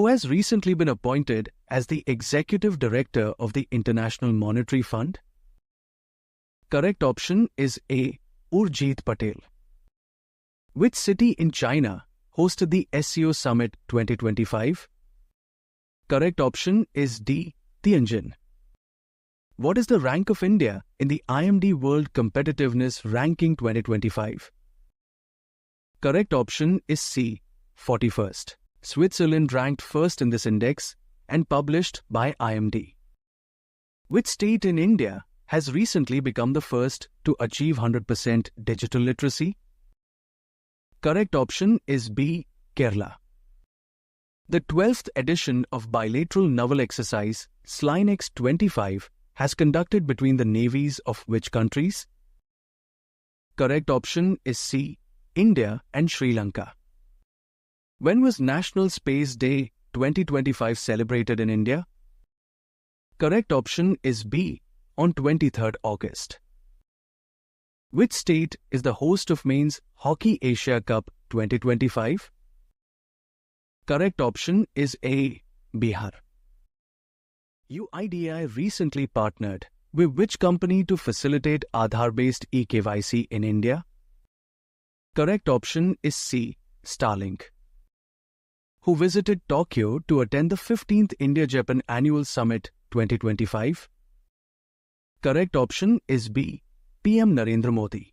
Who has recently been appointed as the Executive Director of the International Monetary Fund? Correct option is A. Urjit Patel. Which city in China hosted the SCO Summit 2025? Correct option is D. Tianjin. What is the rank of India in the IMD World Competitiveness Ranking 2025? Correct option is C. 41st. Switzerland ranked first in this index and published by IMD. Which state in India has recently become the first to achieve 100% digital literacy? Correct option is B. Kerala. The 12th edition of bilateral naval exercise Slynex 25 has conducted between the navies of which countries? Correct option is C. India and Sri Lanka. When was National Space Day 2025 celebrated in India? Correct option is B. On 23rd August. Which state is the host of Men's Hockey Asia Cup 2025? Correct option is A. Bihar. UIDAI recently partnered with which company to facilitate Aadhaar-based eKYC in India? Correct option is C. Starlink. Who visited Tokyo to attend the 15th India-Japan Annual Summit 2025? Correct option is B. PM Narendra Modi.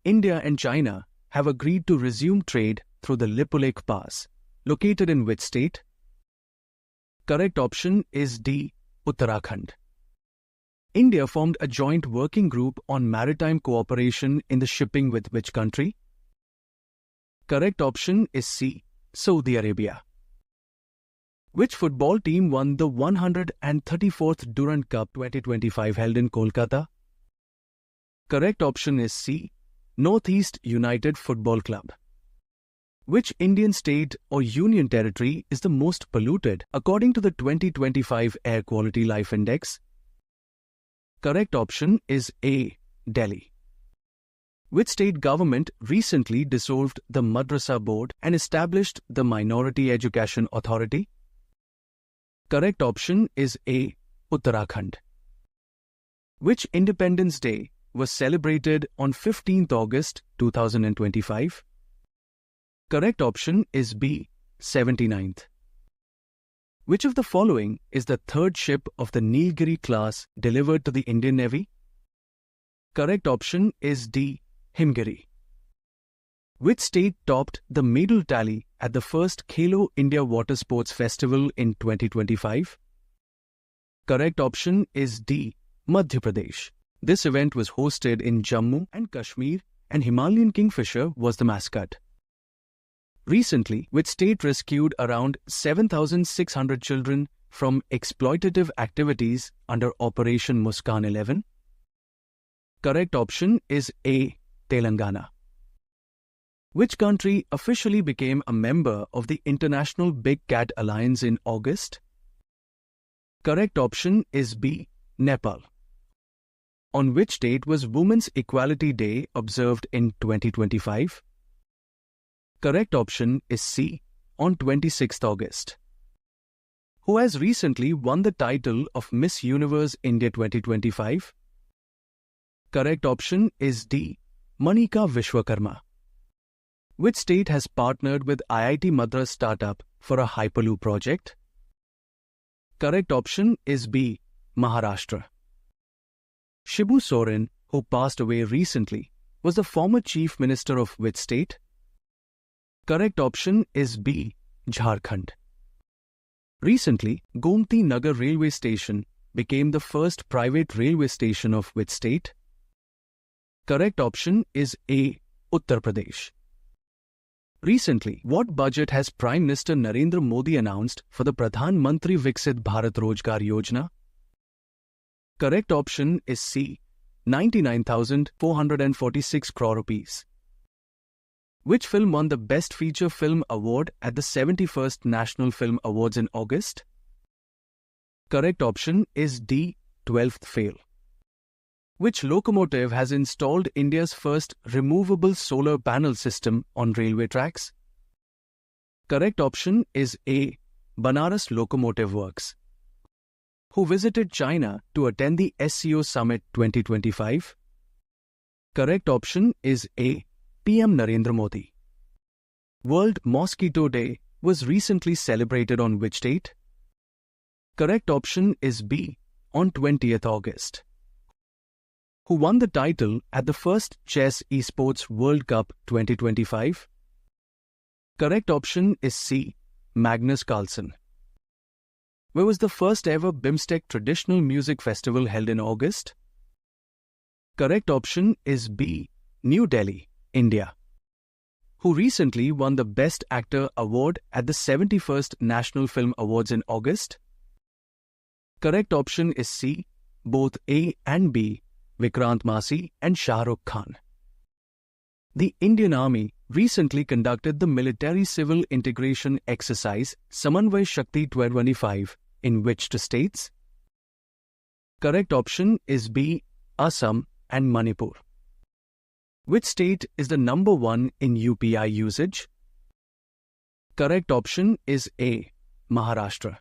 India and China have agreed to resume trade through the Lipulekh Pass, located in which state? Correct option is D. Uttarakhand. India formed a joint working group on maritime cooperation in the shipping with which country? Correct option is C. Saudi Arabia. Which football team won the 134th Durand Cup 2025 held in Kolkata? Correct option is C. Northeast United Football Club. Which Indian state or union territory is the most polluted according to the 2025 Air Quality Life Index? Correct option is A. Delhi. Which state government recently dissolved the Madrasa Board and established the Minority Education Authority? Correct option is A. Uttarakhand. Which Independence Day was celebrated on 15th August 2025? Correct option is B. 79th. Which of the following is the third ship of the Nilgiri class delivered to the Indian Navy? Correct option is D. Himgiri. Which state topped the medal tally at the first Khelo India Water Sports Festival in 2025? Correct option is D. Madhya Pradesh. This event was hosted in Jammu and Kashmir and Himalayan kingfisher was the mascot. Recently, which state rescued around 7,600 children from exploitative activities under Operation Muskaan 11? Correct option is A. Telangana. Which country officially became a member of the International Big Cat Alliance in August? Correct option is B. Nepal. On which date was Women's Equality Day observed in 2025? Correct option is C. On 26th August. Who has recently won the title of Miss Universe India 2025? Correct option is D. Manika Vishwakarma. Which state has partnered with IIT Madras startup for a Hyperloop project? Correct option is B. Maharashtra. Shibu Soren, who passed away recently, was the former Chief Minister of which state? Correct option is B. Jharkhand. Recently, Gomti Nagar Railway Station became the first private railway station of which state? Correct option is A. Uttar Pradesh. Recently, what budget has Prime Minister Narendra Modi announced for the Pradhan Mantri Viksit Bharat Rozgar Yojana? Correct option is C. 99,446 crore rupees. Which film won the Best Feature Film Award at the 71st National Film Awards in August? Correct option is D. 12th Fail. Which locomotive has installed India's first removable solar panel system on railway tracks? Correct option is A. Banaras Locomotive Works. Who visited China to attend the SCO Summit 2025? Correct option is A. PM Narendra Modi. World Mosquito Day was recently celebrated on which date? Correct option is B. On 20th August. Who won the title at the first Chess Esports World Cup 2025? Correct option is C. Magnus Carlsen. Where was the first ever BIMSTEC traditional music festival held in August? Correct option is B. New Delhi, India. Who recently won the Best Actor award at the 71st National Film Awards in August? Correct option is C. Both A and B. Vikrant Massey and Shah Rukh Khan. The Indian Army recently conducted the Military-Civil Integration Exercise Samanvay Shakti 2025 in which two states? Correct option is B. Assam and Manipur. Which state is the number 1 in UPI usage? Correct option is A. Maharashtra.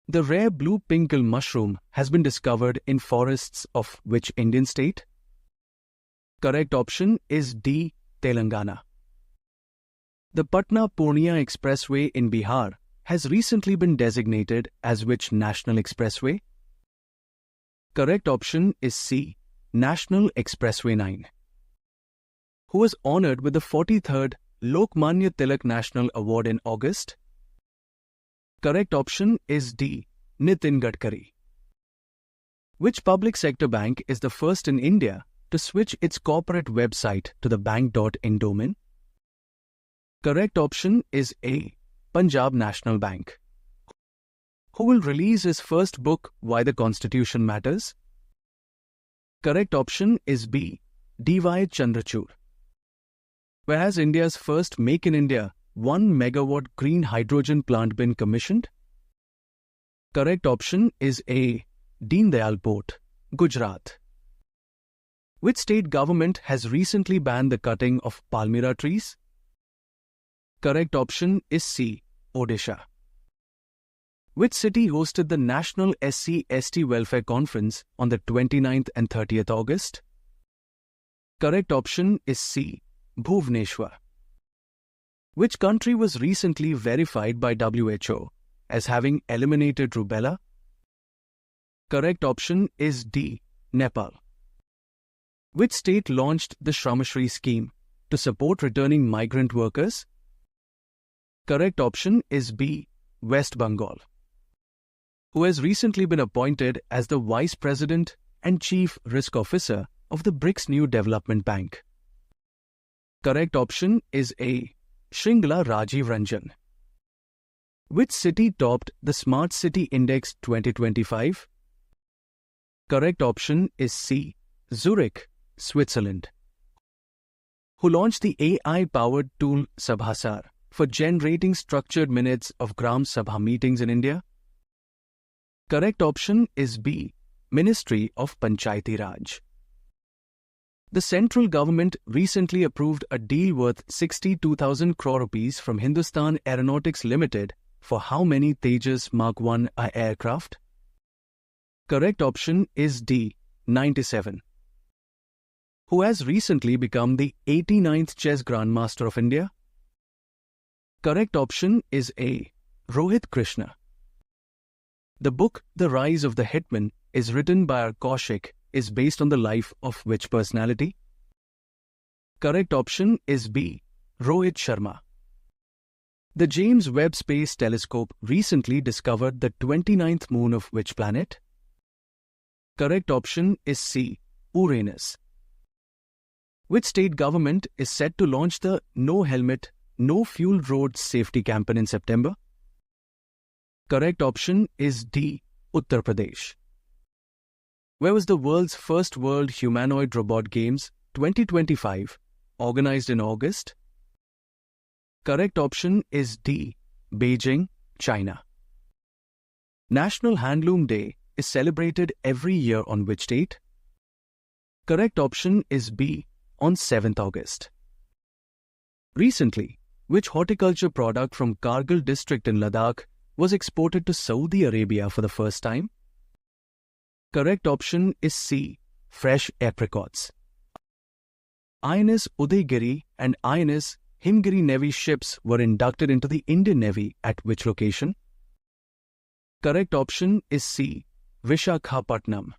The rare blue pinkle mushroom has been discovered in forests of which Indian state? Correct option is D. Telangana. The Patna-Purnia Expressway in Bihar has recently been designated as which national expressway? Correct option is C. National Expressway 9. Who was honored with the 43rd Lokmanya Tilak National Award in August? Correct option is D. Nitin Gadkari. Which public sector bank is the first in India to switch its corporate website to the bank.in domain? Correct option is A. Punjab National Bank. Who will release his first book, Why the Constitution Matters? Correct option is B. D.Y. Chandrachud. Where has India's first Make in India 1 megawatt green hydrogen plant been commissioned? Correct option is A. Deen Dayal Port, Gujarat. Which state government has recently banned the cutting of palmyra trees? Correct option is C. Odisha. Which city hosted the National SC/ST Welfare Conference on the 29th and 30th August? Correct option is C. Bhubaneswar. Which country was recently verified by WHO as having eliminated rubella? Correct option is D. Nepal. Which state launched the Shramashri scheme to support returning migrant workers? Correct option is B. West Bengal. Who has recently been appointed as the Vice President and Chief Risk Officer of the BRICS New Development Bank? Correct option is A. Shringla Rajiv Ranjan. Which city topped the Smart City Index 2025? Correct option is C. Zurich, Switzerland. Who launched the AI-powered tool Sabhasar for generating structured minutes of Gram Sabha meetings in India? Correct option is B. Ministry of Panchayati Raj. The central government recently approved a deal worth 62,000 crore rupees from Hindustan Aeronautics Limited for how many Tejas Mark 1A aircraft? Correct option is D. 97. Who has recently become the 89th Chess Grandmaster of India? Correct option is A. Rohit Krishna. The book The Rise of the Hitman is written by R. Kaushik is based on the life of which personality? Correct option is B. Rohit Sharma. The James Webb Space Telescope recently discovered the 29th moon of which planet? Correct option is C. Uranus. Which state government is set to launch the No Helmet, No Fuel Road Safety campaign in September? Correct option is D. Uttar Pradesh. Where was the world's first World Humanoid Robot Games 2025 organized in August? Correct option is D. Beijing, China. National Handloom Day is celebrated every year on which date? Correct option is B. On 7th August. Recently, Which horticulture product from Kargil district in Ladakh was exported to Saudi Arabia for the first time? Correct option is C. Fresh apricots. INS Udaygiri and INS Himgiri Navy ships were inducted into the Indian Navy at which location? Correct option is C. Vishakhapatnam.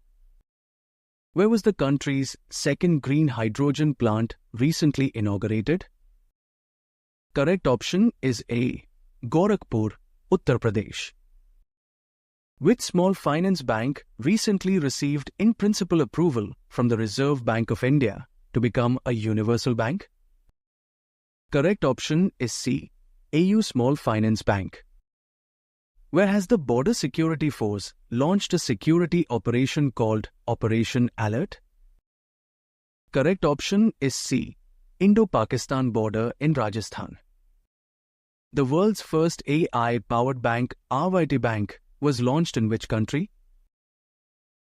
Where was the country's second green hydrogen plant recently inaugurated? Correct option is A. Gorakhpur, Uttar Pradesh. Which small finance bank recently received in-principle approval from the Reserve Bank of India to become a universal bank? Correct option is C. AU Small Finance Bank. Where has the Border Security Force launched a security operation called Operation Alert? Correct option is C. Indo-Pakistan border in Rajasthan. The world's first AI-powered bank, RYT Bank, was launched in which country?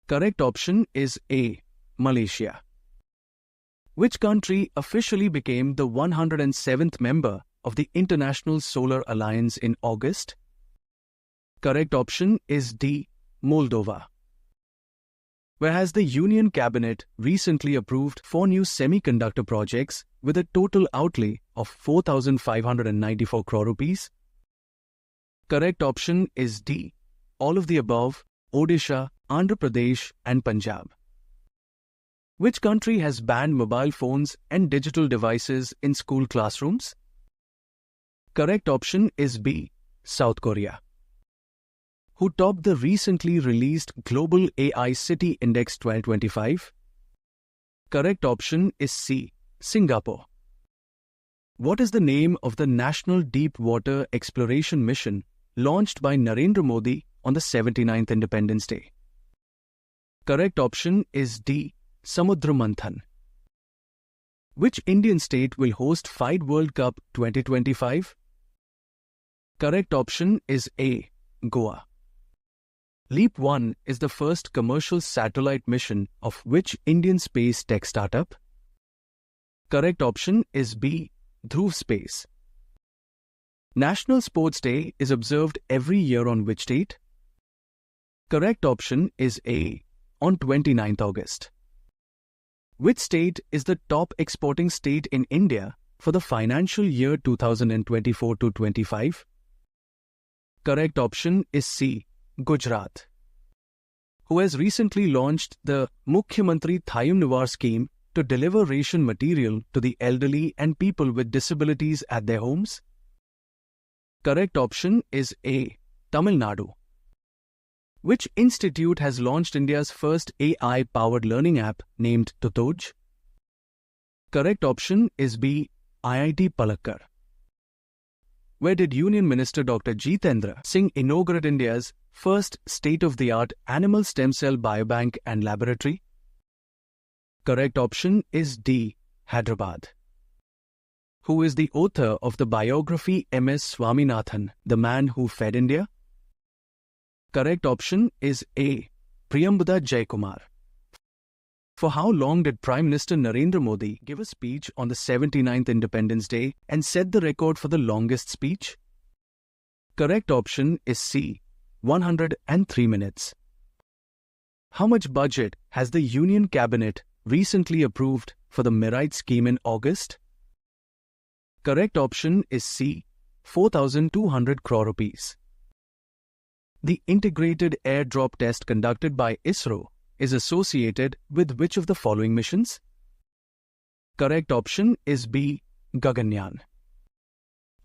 Correct option is A. Malaysia. Which country officially became the 107th member of the International Solar Alliance in August? Correct option is D. Moldova. Where has the Union Cabinet recently approved 4 new semiconductor projects with a total outlay of 4,594 crore rupees? Correct option is D. All of the above, Odisha, Andhra Pradesh and Punjab. Which country has banned mobile phones and digital devices in school classrooms? Correct option is B. South Korea. Who topped the recently released Global AI City Index 2025? Correct option is C. Singapore. What is the name of the National Deep Water Exploration Mission launched by Narendra Modi on the 79th Independence Day? Correct option is D. Samudra Manthan. Which Indian state will host FIDE World Cup 2025? Correct option is A. Goa. Leap 1 is the first commercial satellite mission of which Indian space tech startup? Correct option is B. Dhruv Space. National Sports Day is observed every year on which date? Correct option is A. On 29th August. Which state is the top exporting state in India for the financial year 2024-25? Correct option is C. Gujarat. Who has recently launched the Mukhyamantri Thayum Nivar scheme to deliver ration material to the elderly and people with disabilities at their homes? Correct option is A. Tamil Nadu. Which institute has launched India's first AI-powered learning app named Tutoj? Correct option is B. IIT Palakkad. Where did Union Minister Dr. Jitendra Singh inaugurate India's first state-of-the-art animal stem cell biobank and laboratory? Correct option is D. Hyderabad. Who is the author of the biography M.S. Swaminathan, The Man Who Fed India? Correct option is A. Priyambada Jaikumar. For how long did Prime Minister Narendra Modi give a speech on the 79th Independence Day and set the record for the longest speech? Correct option is C. 103 minutes. How much budget has the Union Cabinet recently approved for the Merit scheme in August? Correct option is C. 4,200 crore rupees. The integrated airdrop test conducted by ISRO is associated with which of the following missions? Correct option is B. Gaganyaan.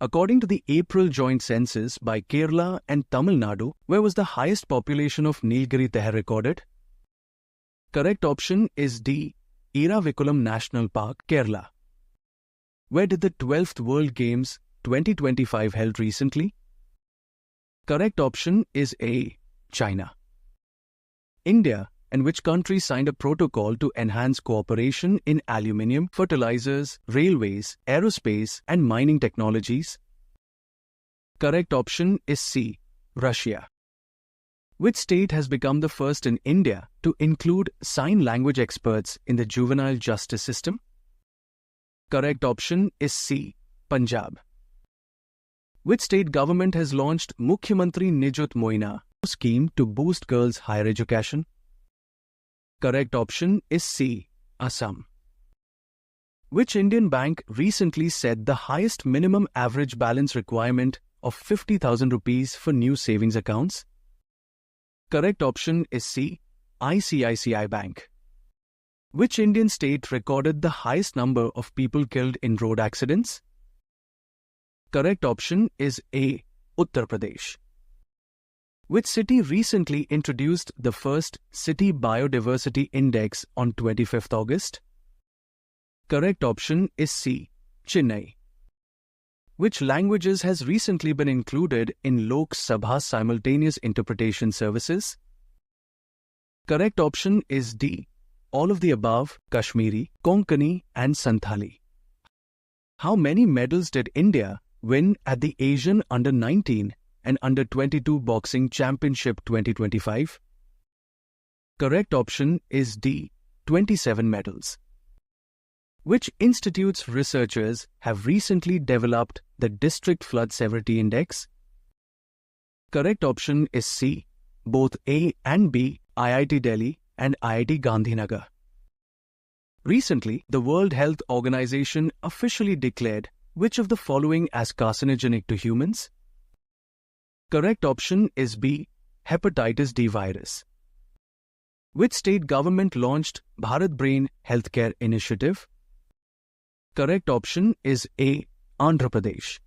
According to the April joint census by Kerala and Tamil Nadu, where was the highest population of Nilgiri Tehar recorded? Correct option is D. Iravikulam National Park, Kerala. Where did the 12th World Games 2025 held recently? Correct option is A. China. India and which country signed a protocol to enhance cooperation in aluminium, fertilizers, railways, aerospace and mining technologies? Correct option is C. Russia. Which state has become the first in India to include sign language experts in the juvenile justice system? Correct option is C. Punjab. Which state government has launched Mukhyamantri Nijut Moina scheme to boost girls' higher education? Correct option is C. Assam. Which Indian bank recently set the highest minimum average balance requirement of 50,000 rupees for new savings accounts? Correct option is C. ICICI Bank. Which Indian state recorded the highest number of people killed in road accidents? Correct option is A. Uttar Pradesh. Which city recently introduced the first City Biodiversity Index on 25th August? Correct option is C. Chennai. Which languages has recently been included in Lok Sabha simultaneous interpretation services? Correct option is D. All of the above: Kashmiri, Konkani and Santhali. How many medals did India win at the Asian Under-19 and Under-22 Boxing Championship 2025? Correct option is D. 27 medals. Which institute's researchers have recently developed the District Flood Severity Index? Correct option is C. Both A and B, IIT Delhi and IIT Gandhinagar. Recently, the World Health Organization officially declared which of the following as carcinogenic to humans? Correct option is B. Hepatitis D virus. Which state government launched Bharat Brain Healthcare Initiative? Correct option is A. Andhra Pradesh.